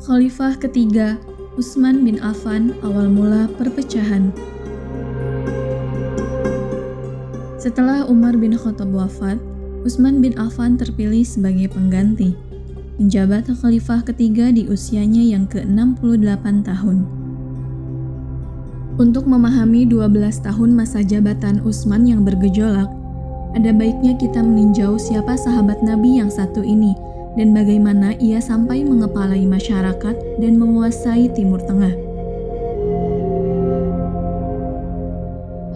Khalifah ketiga, Utsman bin Affan, awal mula perpecahan. Setelah Umar bin Khattab wafat, Utsman bin Affan terpilih sebagai pengganti, menjabat khalifah ketiga di usianya yang ke-68 tahun. Untuk memahami 12 tahun masa jabatan Utsman yang bergejolak, ada baiknya kita meninjau siapa sahabat Nabi yang satu ini dan bagaimana ia sampai mengepalai masyarakat dan menguasai Timur Tengah.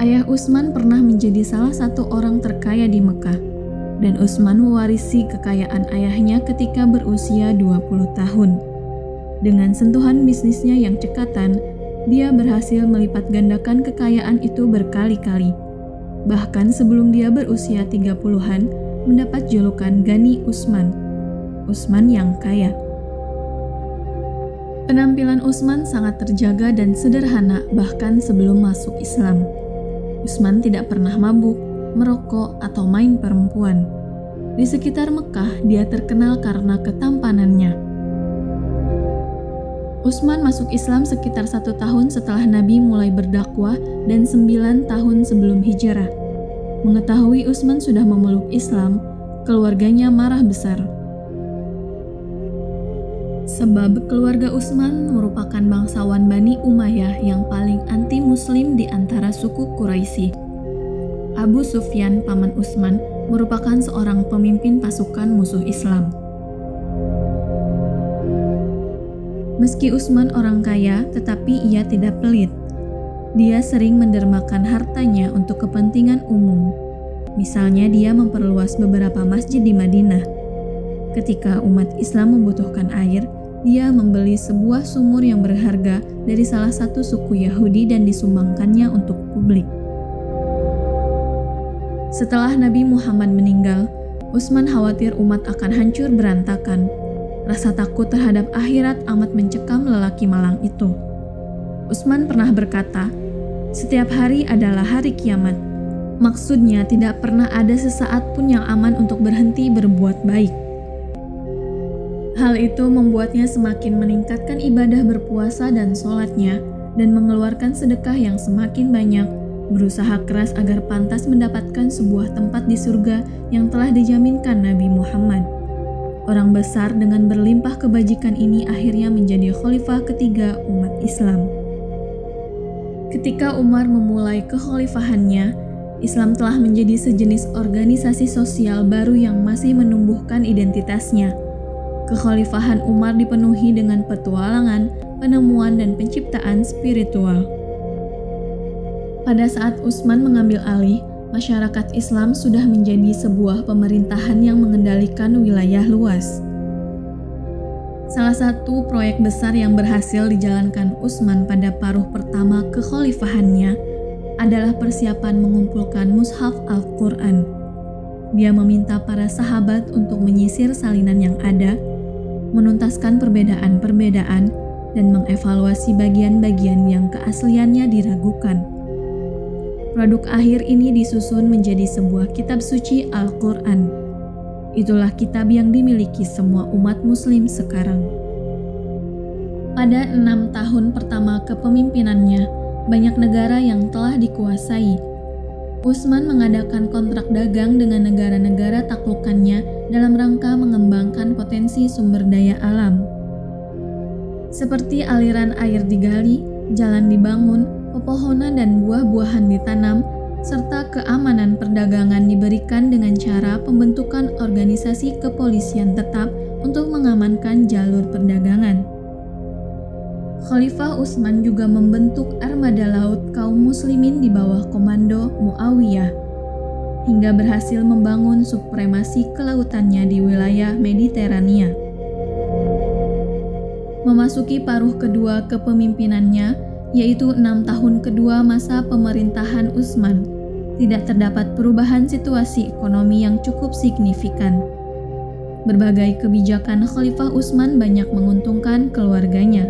Ayah Utsman pernah menjadi salah satu orang terkaya di Mekah, dan Utsman mewarisi kekayaan ayahnya ketika berusia 20 tahun. Dengan sentuhan bisnisnya yang cekatan, dia berhasil melipat gandakan kekayaan itu berkali-kali. Bahkan sebelum dia berusia 30-an, mendapat julukan Ghani Utsman, Utsman yang kaya. Penampilan Utsman sangat terjaga dan sederhana bahkan sebelum masuk Islam. Utsman tidak pernah mabuk, merokok, atau main perempuan. Di sekitar Mekah, dia terkenal karena ketampanannya. Utsman masuk Islam sekitar 1 tahun setelah Nabi mulai berdakwah dan 9 tahun sebelum hijrah. Mengetahui Utsman sudah memeluk Islam, keluarganya marah besar. Sebab keluarga Utsman merupakan bangsawan Bani Umayyah yang paling anti-muslim di antara suku Quraisy. Abu Sufyan, paman Utsman, merupakan seorang pemimpin pasukan musuh Islam. Meski Utsman orang kaya, tetapi ia tidak pelit. Dia sering mendermakan hartanya untuk kepentingan umum. Misalnya dia memperluas beberapa masjid di Madinah. Ketika umat Islam membutuhkan air, dia membeli sebuah sumur yang berharga dari salah satu suku Yahudi dan disumbangkannya untuk publik. Setelah Nabi Muhammad meninggal, Utsman khawatir umat akan hancur berantakan. Rasa takut terhadap akhirat amat mencekam lelaki malang itu. Utsman pernah berkata, "Setiap hari adalah hari kiamat." Maksudnya tidak pernah ada sesaat pun yang aman untuk berhenti berbuat baik. Hal itu membuatnya semakin meningkatkan ibadah berpuasa dan sholatnya, dan mengeluarkan sedekah yang semakin banyak, berusaha keras agar pantas mendapatkan sebuah tempat di surga yang telah dijaminkan Nabi Muhammad. Orang besar dengan berlimpah kebajikan ini akhirnya menjadi khalifah ketiga umat Islam. Ketika Umar memulai kekhalifahannya, Islam telah menjadi sejenis organisasi sosial baru yang masih menumbuhkan identitasnya. Kekhalifahan Umar dipenuhi dengan petualangan, penemuan, dan penciptaan spiritual. Pada saat Utsman mengambil alih, masyarakat Islam sudah menjadi sebuah pemerintahan yang mengendalikan wilayah luas. Salah satu proyek besar yang berhasil dijalankan Utsman pada paruh pertama kekhalifahannya adalah persiapan mengumpulkan mushaf Al-Quran. Dia meminta para sahabat untuk menyisir salinan yang ada, menuntaskan perbedaan-perbedaan, dan mengevaluasi bagian-bagian yang keasliannya diragukan. Produk akhir ini disusun menjadi sebuah kitab suci Al-Quran. Itulah kitab yang dimiliki semua umat muslim sekarang. Pada 6 tahun pertama kepemimpinannya, banyak negara yang telah dikuasai. Utsman mengadakan kontrak dagang dengan negara-negara taklukannya dalam rangka mengembangkan potensi sumber daya alam. Seperti aliran air digali, jalan dibangun, pepohonan dan buah-buahan ditanam, serta keamanan perdagangan diberikan dengan cara pembentukan organisasi kepolisian tetap untuk mengamankan jalur perdagangan. Khalifah Utsman juga membentuk armada laut kaum muslimin di bawah komando Muawiyah, hingga berhasil membangun supremasi kelautannya di wilayah Mediterania. Memasuki paruh kedua kepemimpinannya, yaitu 6 tahun kedua masa pemerintahan Utsman, tidak terdapat perubahan situasi ekonomi yang cukup signifikan. Berbagai kebijakan Khalifah Utsman banyak menguntungkan keluarganya.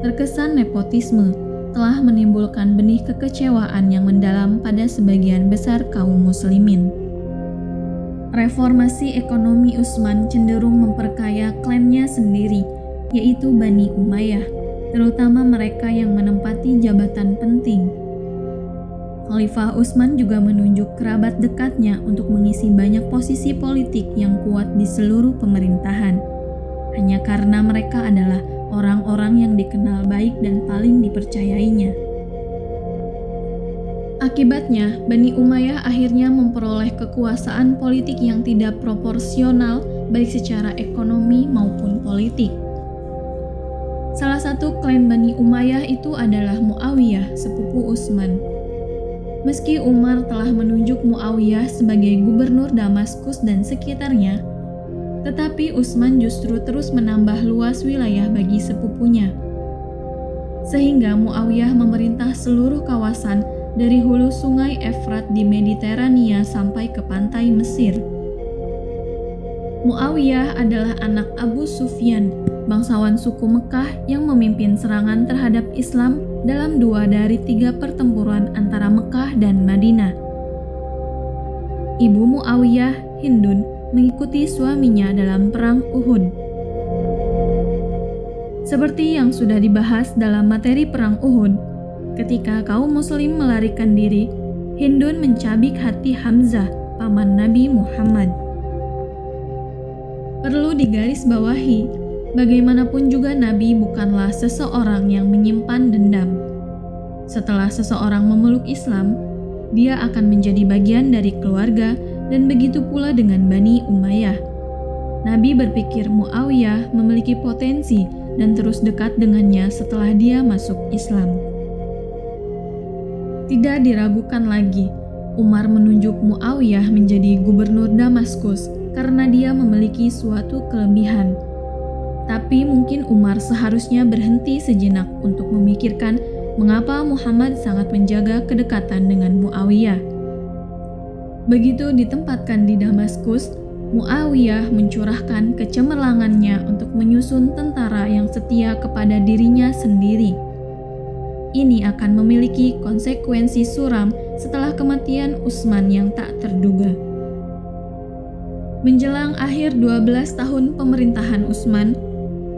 Terkesan nepotisme telah menimbulkan benih kekecewaan yang mendalam pada sebagian besar kaum muslimin. Reformasi ekonomi Utsman cenderung memperkaya klannya sendiri, yaitu Bani Umayyah, terutama mereka yang menempati jabatan penting. Khalifah Utsman juga menunjuk kerabat dekatnya untuk mengisi banyak posisi politik yang kuat di seluruh pemerintahan, hanya karena mereka adalah orang-orang yang dikenal baik dan paling dipercayainya. Akibatnya, Bani Umayyah akhirnya memperoleh kekuasaan politik yang tidak proporsional baik secara ekonomi maupun politik. Salah satu klan Bani Umayyah itu adalah Muawiyah, sepupu Utsman. Meski Umar telah menunjuk Muawiyah sebagai gubernur Damaskus dan sekitarnya, tetapi Utsman justru terus menambah luas wilayah bagi sepupunya. Sehingga Muawiyah memerintah seluruh kawasan dari hulu sungai Efrat di Mediterania sampai ke pantai Mesir. Muawiyah adalah anak Abu Sufyan, bangsawan suku Mekah yang memimpin serangan terhadap Islam dalam 2 dari 3 pertempuran antara Mekah dan Madinah. Ibu Muawiyah, Hindun, mengikuti suaminya dalam perang Uhud. Seperti yang sudah dibahas dalam materi perang Uhud, ketika kaum muslim melarikan diri, Hindun mencabik hati Hamzah, paman Nabi Muhammad. Perlu digarisbawahi, bagaimanapun juga Nabi bukanlah seseorang yang menyimpan dendam. Setelah seseorang memeluk Islam, dia akan menjadi bagian dari keluarga, dan begitu pula dengan Bani Umayyah. Nabi berpikir Muawiyah memiliki potensi dan terus dekat dengannya setelah dia masuk Islam. Tidak diragukan lagi, Umar menunjuk Muawiyah menjadi gubernur Damaskus karena dia memiliki suatu kelebihan. Tapi mungkin Umar seharusnya berhenti sejenak untuk memikirkan mengapa Muhammad sangat menjaga kedekatan dengan Muawiyah. Begitu ditempatkan di Damaskus, Muawiyah mencurahkan kecemerlangannya untuk menyusun tentara yang setia kepada dirinya sendiri. Ini akan memiliki konsekuensi suram setelah kematian Utsman yang tak terduga. Menjelang akhir 12 tahun pemerintahan Utsman,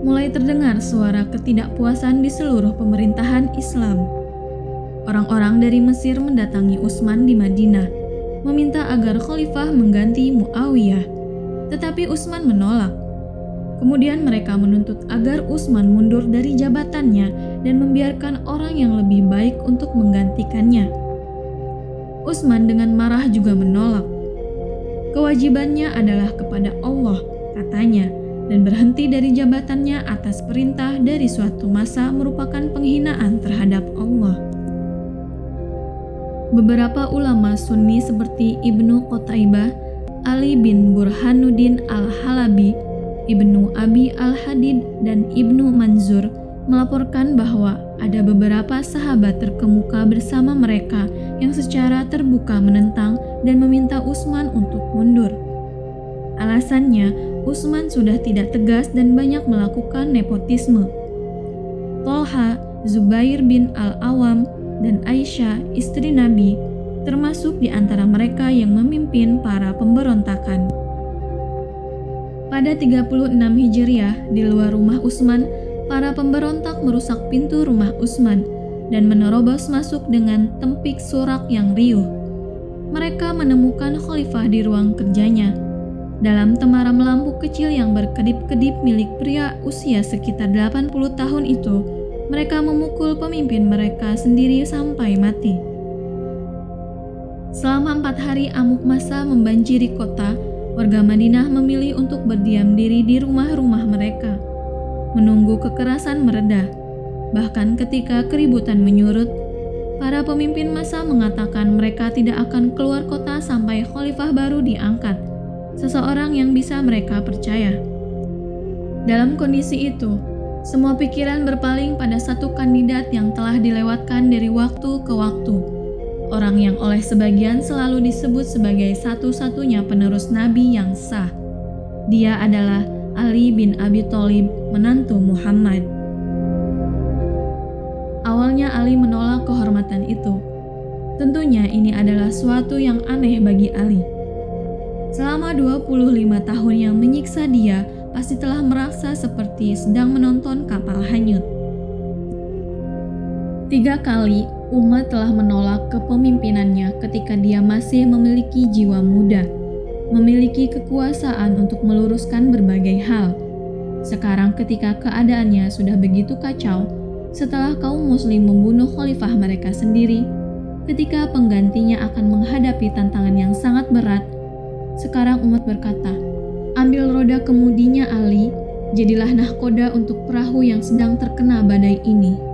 mulai terdengar suara ketidakpuasan di seluruh pemerintahan Islam. Orang-orang dari Mesir mendatangi Utsman di Madinah, meminta agar khalifah mengganti Muawiyah, tetapi Utsman menolak. Kemudian mereka menuntut agar Utsman mundur dari jabatannya dan membiarkan orang yang lebih baik untuk menggantikannya. Utsman dengan marah juga menolak. Kewajibannya adalah kepada Allah, katanya, dan berhenti dari jabatannya atas perintah dari suatu masa merupakan penghinaan terhadap Allah. Beberapa ulama Sunni seperti Ibnu Qutaibah, Ali bin Burhanuddin al-Halabi, Ibnu Abi al-Hadid, dan Ibnu Manzur melaporkan bahwa ada beberapa sahabat terkemuka bersama mereka yang secara terbuka menentang dan meminta Utsman untuk mundur. Alasannya, Utsman sudah tidak tegas dan banyak melakukan nepotisme. Tolha, Zubair bin Al-Awam, dan Aisyah, istri Nabi, termasuk di antara mereka yang memimpin para pemberontakan. Pada 36 Hijriah, di luar rumah Utsman, para pemberontak merusak pintu rumah Utsman dan menerobos masuk dengan tempik sorak yang riuh. Mereka menemukan khalifah di ruang kerjanya. Dalam temaram lampu kecil yang berkedip-kedip milik pria usia sekitar 80 tahun itu, mereka memukul pemimpin mereka sendiri sampai mati. Selama 4 hari amuk massa membanjiri kota, warga Madinah memilih untuk berdiam diri di rumah-rumah mereka, menunggu kekerasan mereda. Bahkan ketika keributan menyurut, para pemimpin massa mengatakan mereka tidak akan keluar kota sampai khalifah baru diangkat, seseorang yang bisa mereka percaya. Dalam kondisi itu, semua pikiran berpaling pada satu kandidat yang telah dilewatkan dari waktu ke waktu. Orang yang oleh sebagian selalu disebut sebagai satu-satunya penerus Nabi yang sah. Dia adalah Ali bin Abi Thalib, menantu Muhammad. Awalnya Ali menolak kehormatan itu. Tentunya ini adalah suatu yang aneh bagi Ali. Selama 25 tahun yang menyiksa dia, pasti telah merasa seperti sedang menonton kapal hanyut. 3 kali Umar telah menolak kepemimpinannya ketika dia masih memiliki jiwa muda, memiliki kekuasaan untuk meluruskan berbagai hal. Sekarang ketika keadaannya sudah begitu kacau, setelah kaum muslim membunuh khalifah mereka sendiri, ketika penggantinya akan menghadapi tantangan yang sangat berat, sekarang Umar berkata, "Ambil roda kemudinya Ali, jadilah nahkoda untuk perahu yang sedang terkena badai ini."